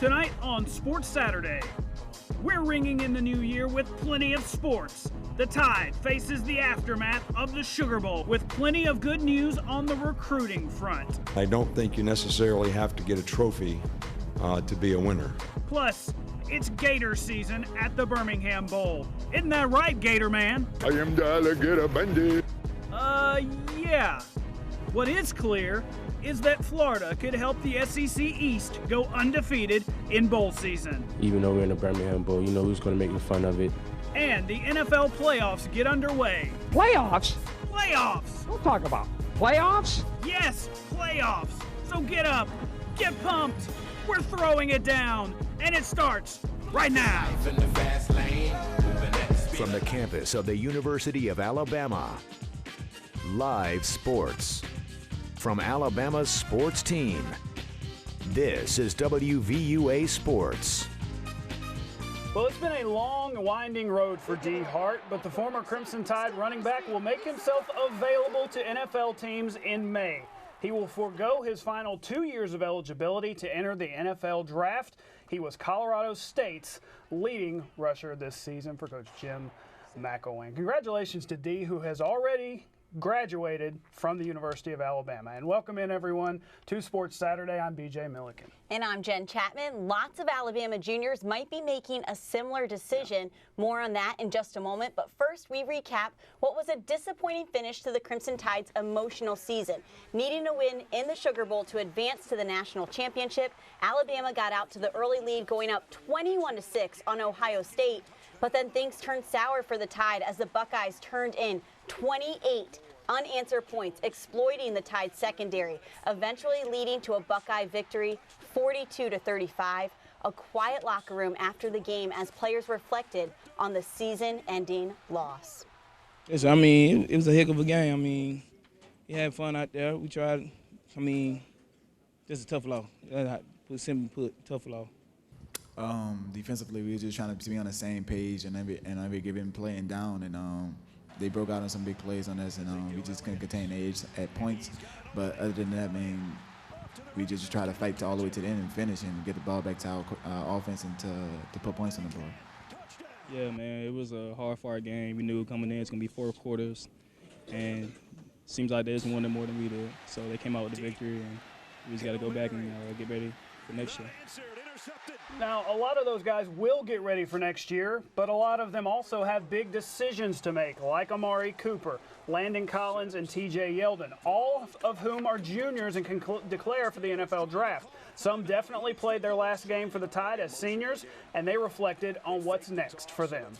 Tonight on Sports Saturday, we're ringing in the new year with plenty of sports. The Tide faces the aftermath of the Sugar Bowl with plenty of good news on the recruiting front. I don't think you necessarily have to get a trophy to be a winner. Plus, it's Gator season at the Birmingham Bowl. Isn't that right, Gator Man? I am the alligator bandit. Yeah. What is clear is that Florida could help the SEC East go undefeated in bowl season. Even though we're in the Birmingham Bowl, you know who's going to make fun of it. And the NFL playoffs get underway. Playoffs? Playoffs! Don't talk about playoffs. Yes, playoffs. So get up, get pumped. We're throwing it down, and it starts right now. From the campus of the University of Alabama, live sports. From Alabama's sports team, this is WVUA Sports. Well, it's been a long, winding road for D. Hart, but the former Crimson Tide running back will make himself available to NFL teams in May. He will forego his final 2 years of eligibility to enter the NFL draft. He was Colorado State's leading rusher this season for Coach Jim McElwain. Congratulations to D, who has already graduated from the University of Alabama. And welcome in, everyone, to Sports Saturday. I'm B.J. Millican. And I'm Jenn Chapman. Lots of Alabama juniors might be making a similar decision. More on that in just a moment. But first, we recap what was a disappointing finish to the Crimson Tide's emotional season. Needing a win in the Sugar Bowl to advance to the national championship, Alabama got out to the early lead, going up 21-6 on Ohio State. But then things turned sour for the Tide as the Buckeyes turned in 28 unanswered points, exploiting the Tide secondary, eventually leading to a Buckeye victory 42-35. A quiet locker room after the game as players reflected on the season-ending loss. Yes, I mean, it was a heck of a game. I mean, we had fun out there. We tried, just a tough loss. Simply put, tough loss. Defensively, we were just trying to be on the same page and every given playing down, and they broke out on some big plays on us, and we just couldn't contain the edge at points. But other than that, I mean, we just try to fight all the way to the end and finish and get the ball back to our offense and to put points on the board. Yeah, man, it was a hard-fought game. We knew coming in it's going to be 4 quarters, and it seems like they just wanted more than we did. So they came out with the victory, and we just got to go back and get ready for next year. Now, a lot of those guys will get ready for next year, but a lot of them also have big decisions to make, like Amari Cooper, Landon Collins, and TJ Yeldon, all of whom are juniors and can declare for the NFL draft. Some definitely played their last game for the Tide as seniors, and they reflected on what's next for them.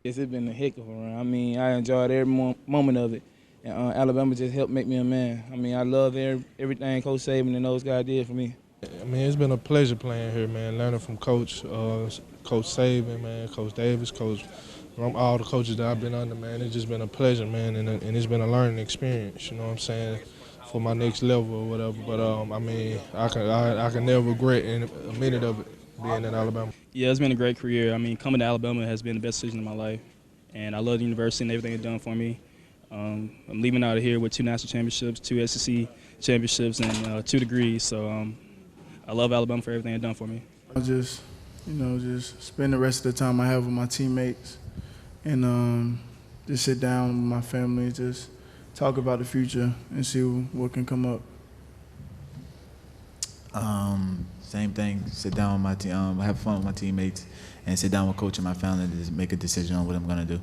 Yes, it's been a heck of a run. I mean, I enjoyed every moment of it. And Alabama just helped make me a man. I mean, I love everything Coach Saban and those guys did for me. I mean, it's been a pleasure playing here, man, learning from Coach Saban, man, Coach Davis, all the coaches that I've been under, man. It's just been a pleasure, man, and it's been a learning experience, you know what I'm saying, for my next level or whatever. But, I mean, I can never regret a minute of it being in Alabama. Yeah, it's been a great career. I mean, coming to Alabama has been the best decision of my life, and I love the university and everything it's done for me. I'm leaving out of here with 2 national championships, 2 SEC championships, and 2 degrees, so I love Alabama for everything it's done for me. I just spend the rest of the time I have with my teammates and just sit down with my family, just talk about the future and see what can come up. Same thing, sit down with my team, have fun with my teammates, and sit down with Coach and my family to make a decision on what I'm going to do.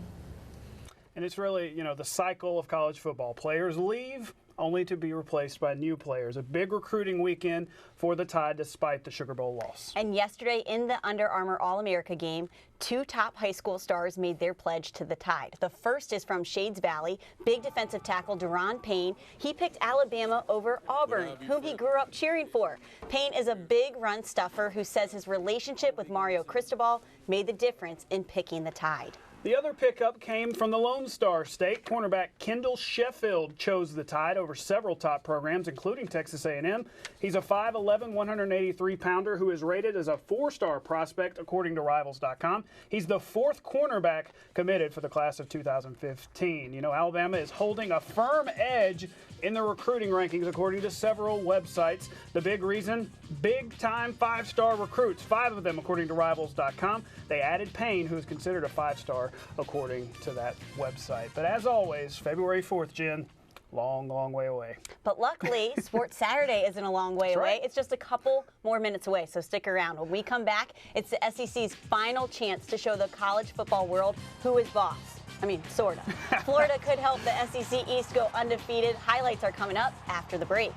And it's really, the cycle of college football. Players leave only to be replaced by new players. A big recruiting weekend for the Tide despite the Sugar Bowl loss. And yesterday in the Under Armour All-America game, 2 top high school stars made their pledge to the Tide. The first is from Shades Valley, big defensive tackle Deron Payne. He picked Alabama over Auburn, whom he grew up cheering for. Payne is a big run stuffer who says his relationship with Mario Cristobal made the difference in picking the Tide. The other pickup came from the Lone Star State. Cornerback Kendall Sheffield chose the Tide over several top programs, including Texas A&M. He's a 5'11", 183-pounder who is rated as a 4-star prospect, according to Rivals.com. He's the 4th cornerback committed for the class of 2015. You know, Alabama is holding a firm edge in the recruiting rankings, according to several websites. The big reason, big-time 5-star recruits, 5 of them, according to Rivals.com. They added Payne, who is considered a 5-star, according to that website. But as always, February 4th, Jen, long, long way away. But luckily, Sports Saturday isn't a long way away. Right. It's just a couple more minutes away, so stick around. When we come back, it's the SEC's final chance to show the college football world who is boss. I mean, sort of. Florida could help the SEC East go undefeated. Highlights are coming up after the break.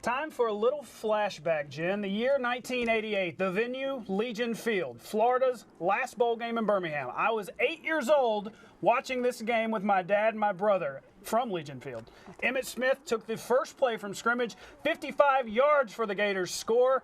Time for a little flashback, Jen. The year 1988, the venue, Legion Field, Florida's last bowl game in Birmingham. I was 8 years old watching this game with my dad and my brother from Legion Field. Emmitt Smith took the first play from scrimmage, 55 yards for the Gators score.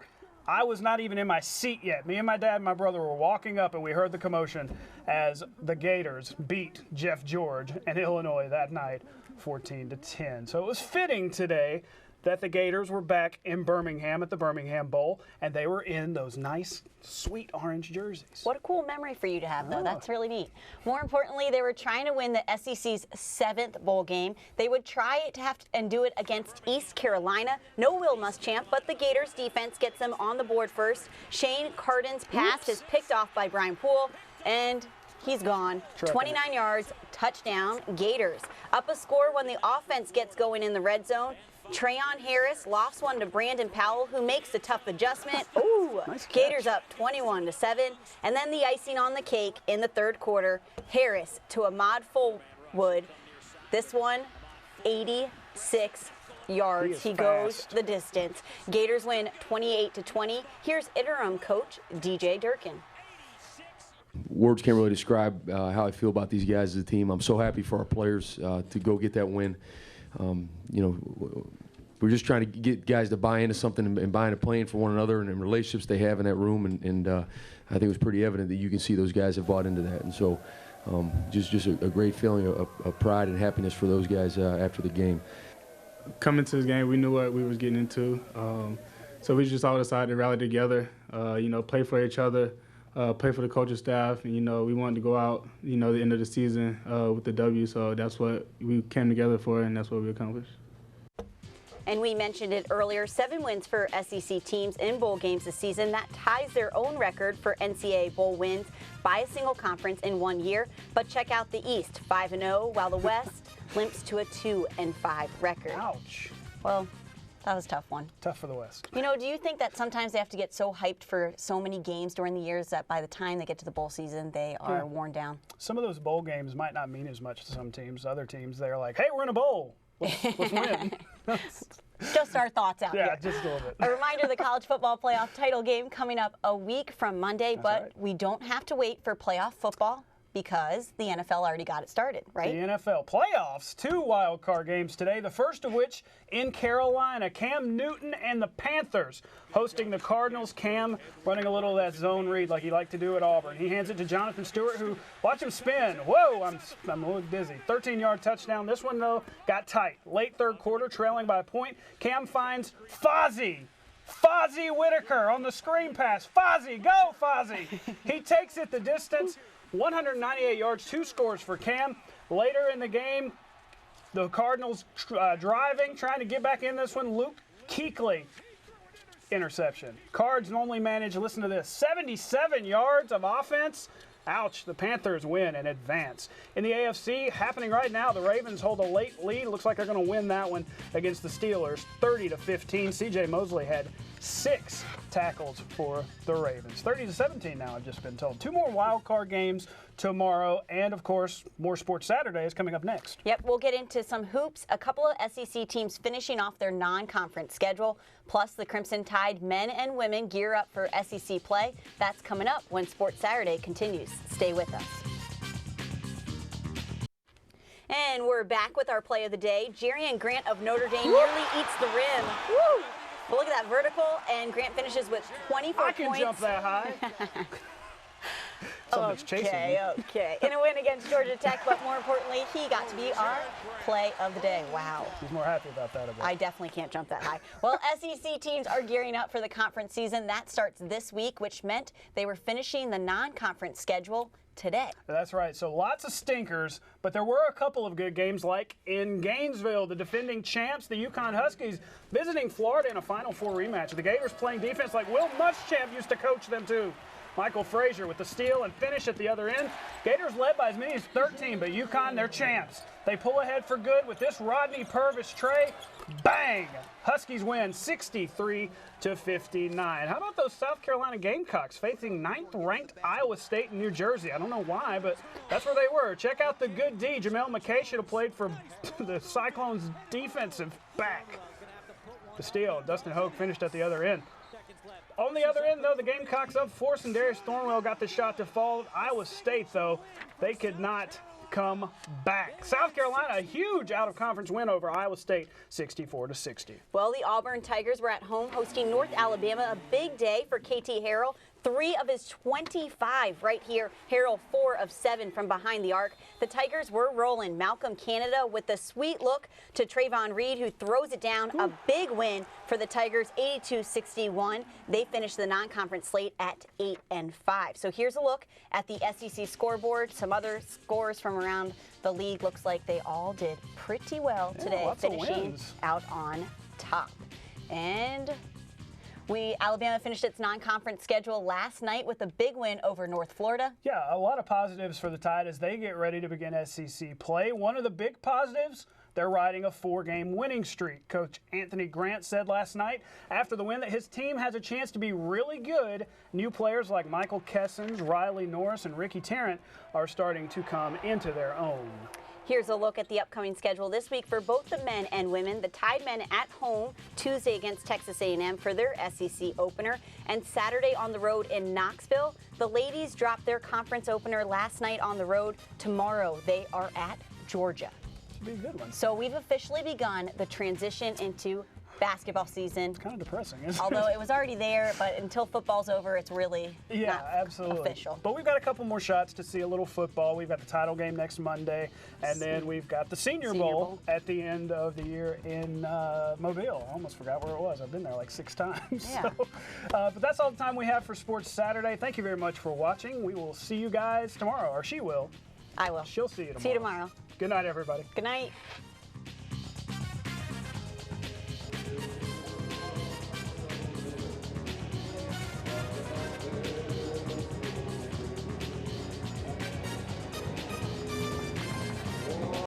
I was not even in my seat yet. Me and my dad and my brother were walking up, and we heard the commotion as the Gators beat Jeff George and Illinois that night 14-10. So it was fitting today that the Gators were back in Birmingham at the Birmingham Bowl, and they were in those nice, sweet orange jerseys. What a cool memory for you to have, though. That's really neat. More importantly, they were trying to win the SEC's 7th bowl game. They would try to and do it against East Carolina. No Will Muschamp, but the Gators defense gets them on the board first. Shane Carden's pass is picked off by Brian Poole, and he's gone. 29 yards, touchdown, Gators. Up a score when the offense gets going in the red zone. Trayon Harris lofts one to Brandon Powell, who makes a tough adjustment. Ooh, nice Gators up 21-7. And then the icing on the cake in the third quarter, Harris to Ahmad Fullwood. This one, 86 yards. He goes the distance. Gators win 28-20. Here's interim coach DJ Durkin. Words can't really describe how I feel about these guys as a team. I'm so happy for our players to go get that win. You know, we're just trying to get guys to buy into something and buy into playing for one another and relationships they have in that room. And I think it was pretty evident that you can see those guys have bought into that. And so just a great feeling of pride and happiness for those guys after the game. Coming to this game, we knew what we was getting into. So we just all decided to rally together, you know, play for each other, play for the coaching staff. And, you know, we wanted to go out, you know, the end of the season with the W. So that's what we came together for, and that's what we accomplished. And we mentioned it earlier, 7 wins for SEC teams in bowl games this season. That ties their own record for NCAA bowl wins by a single conference in 1 year. But check out the East, 5-0, while the West limps to a 2-5 record. Ouch. Well, that was a tough one. Tough for the West. You know, do you think that sometimes they have to get so hyped for so many games during the years that by the time they get to the bowl season, they are worn down? Some of those bowl games might not mean as much to some teams. Other teams, they're like, hey, we're in a bowl. Let's win. Just our thoughts out here. Yeah, just a little bit. A reminder, the college football playoff title game coming up a week from Monday, That's but right. we don't have to wait for playoff football because the NFL already got it started, right? The NFL playoffs, 2 wild card games today, the first of which in Carolina. Cam Newton and the Panthers hosting the Cardinals. Cam running a little of that zone read like he liked to do at Auburn. He hands it to Jonathan Stewart, who, watch him spin. Whoa, I'm a little dizzy. 13-yard touchdown. This one, though, got tight. Late third quarter, trailing by a point. Cam finds Fozzie Whitaker on the screen pass. Fozzie, go Fozzie. He takes it the distance. 198 yards, 2 scores for Cam. Later in the game, the Cardinals driving, trying to get back in this one. Luke Kuechly, interception. Cards normally manage, listen to this, 77 yards of offense. Ouch, the Panthers win and advance. In the AFC, happening right now, the Ravens hold a late lead. Looks like they're going to win that one against the Steelers, 30-15. C.J. Mosley had 6 tackles for the Ravens. 30-17 now, I've just been told. 2 more wild card games tomorrow, and of course, more Sports Saturday is coming up next. Yep, we'll get into some hoops. A couple of SEC teams finishing off their non-conference schedule, plus the Crimson Tide men and women gear up for SEC play. That's coming up when Sports Saturday continues. Stay with us. And we're back with our play of the day. Jerian Grant of Notre Dame nearly eats the rim. Woo! But look at that vertical, and Grant finishes with 24 points. I can jump that high. Something's chasing me. Okay. In a win against Georgia Tech, but more importantly, he got to be our play of the day. Wow. He's more happy about that a bit. I definitely can't jump that high. Well, SEC teams are gearing up for the conference season. That starts this week, which meant they were finishing the non-conference schedule today. That's right. So lots of stinkers, but there were a couple of good games, like in Gainesville, the defending champs, the UConn Huskies, visiting Florida in a Final Four rematch. The Gators playing defense like Will Muschamp used to coach them too. Michael Frazier with the steal and finish at the other end. Gators led by as many as 13, but UConn, they're champs. They pull ahead for good with this Rodney Purvis tray. Bang! Huskies win 63-59. How about those South Carolina Gamecocks facing 9th-ranked Iowa State and New Jersey? I don't know why, but that's where they were. Check out the good D. Jamel McKay should have played for the Cyclones' defensive back. The steal. Dustin Hogue finished at the other end. On the other end, though, the Gamecocks up force, and Darius Thornwell got the shot to fall. Iowa State, though, they could not come back. South Carolina, a huge out-of-conference win over Iowa State, 64-60. Well, the Auburn Tigers were at home hosting North Alabama. A big day for KT Harrell. 3 of his 25 right here. Harrell 4 of 7 from behind the arc. The Tigers were rolling. Malcolm Canada with the sweet look to Trayvon Reed, who throws it down. A big win for the Tigers, 82-61. They finished the non-conference slate at 8-5. So here's a look at the SEC scoreboard. Some other scores from around the league. Looks like they all did pretty well today, finishing out on top. And Alabama finished its non-conference schedule last night with a big win over North Florida. Yeah, a lot of positives for the Tide as they get ready to begin SEC play. One of the big positives, they're riding a 4-game winning streak. Coach Anthony Grant said last night after the win that his team has a chance to be really good. New players like Michael Kessens, Riley Norris, and Ricky Tarrant are starting to come into their own. Here's a look at the upcoming schedule this week for both the men and women. The Tide men at home Tuesday against Texas A&M for their SEC opener, and Saturday on the road in Knoxville. The ladies dropped their conference opener last night on the road. Tomorrow they are at Georgia. Should be a good one. So we've officially begun the transition into basketball season. It's kind of depressing, isn't it? Although it was already there, but until football's over, it's really not absolutely official. But we've got a couple more shots to see a little football. We've got the title game next Monday, and then we've got the Senior Bowl at the end of the year in Mobile. I almost forgot where it was. I've been there like 6 times. Yeah. So, but that's all the time we have for Sports Saturday. Thank you very much for watching. We will see you guys tomorrow, or she will. I will. She'll see you tomorrow. See you tomorrow. Good night, everybody. Good night.